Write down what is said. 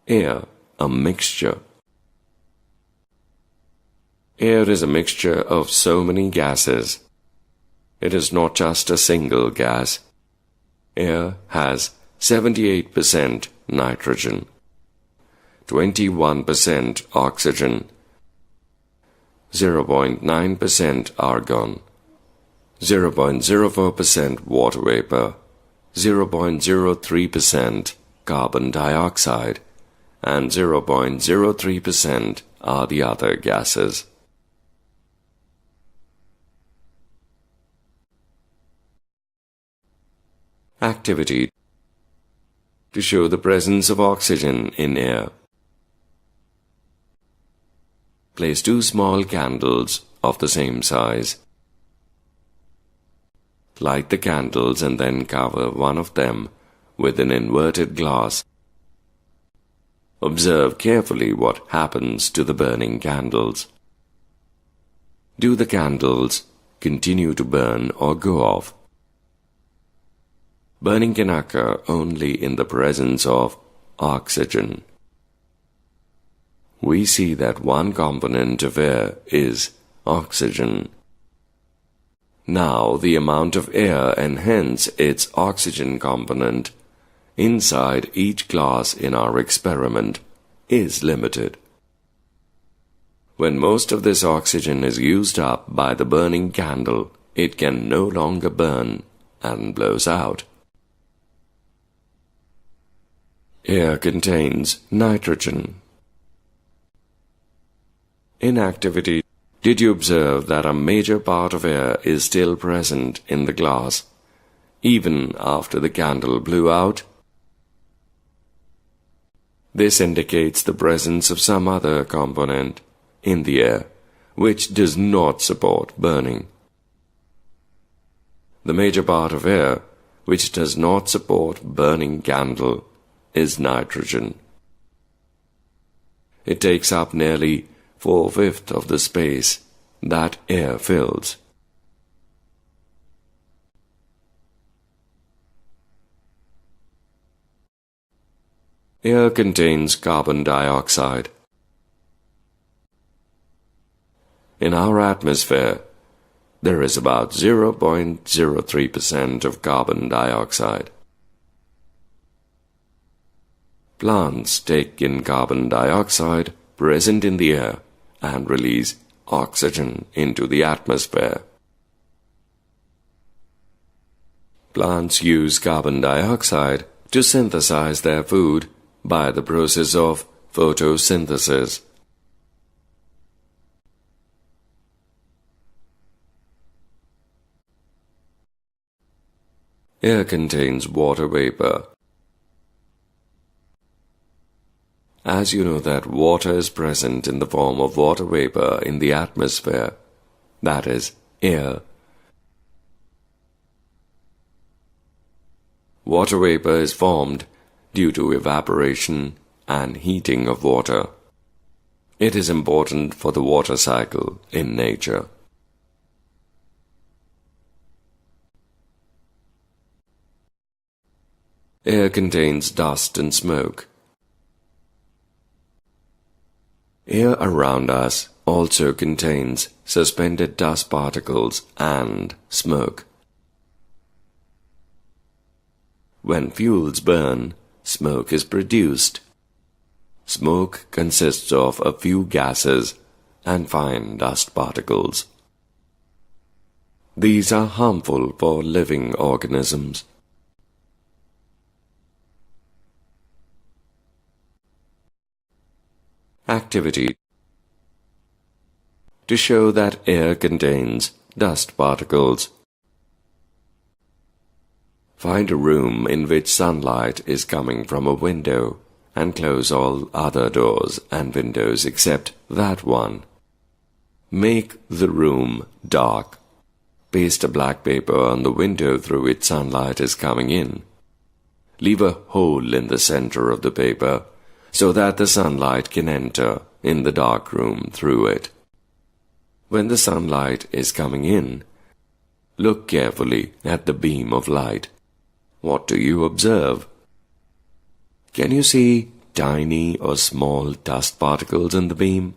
Air, a mixture. Air is a mixture of so many gases. It is not just a single gas. Air has 78% nitrogen, 21% oxygen, 0.9% argon, 0.04% water vapor, 0.03% carbon dioxide, and 0.03% are the other gases. Activity to show the presence of oxygen in air. Place 2 small candles of the same size. Light the candles and then cover one of them with an inverted glass. Observe carefully what happens to the burning candles. Do the candles continue to burn or go off? Burning can occur only in the presence of oxygen. We see that one component of air is oxygen. Now the amount of air and hence its oxygen component inside each glass in our experiment is limited. When most of this oxygen is used up by the burning candle, it can no longer burn and blows out. Air contains nitrogen. In activity, did you observe that a major part of air is still present in the glass, even after the candle blew out? This indicates the presence of some other component in the air, which does not support burning. The major part of air, which does not support burning candle, is nitrogen. It takes up nearly 4/5 of the space that air fills. Air contains carbon dioxide. In our atmosphere, there is about 0.03% of carbon dioxide. Plants take in carbon dioxide present in the air and release oxygen into the atmosphere. Plants use carbon dioxide to synthesize their food by the process of photosynthesis. Air contains water vapor. As you know that water is present in the form of water vapor in the atmosphere, that is, air. Water vapor is formed due to evaporation and heating of water. It is important for the water cycle in nature. Air contains dust and smoke. Air around us also contains suspended dust particles and smoke. When fuels burn, smoke is produced. Smoke consists of a few gases and fine dust particles. These are harmful for living organisms. Activity to show that air contains dust particles. Find a room in which sunlight is coming from a window and close all other doors and windows except that one. Make the room dark. Paste a black paper on the window through which sunlight is coming in. Leave a hole in the center of the paper so that the sunlight can enter in the dark room through it. When the sunlight is coming in, look carefully at the beam of light. What do you observe? Can you see tiny or small dust particles in the beam?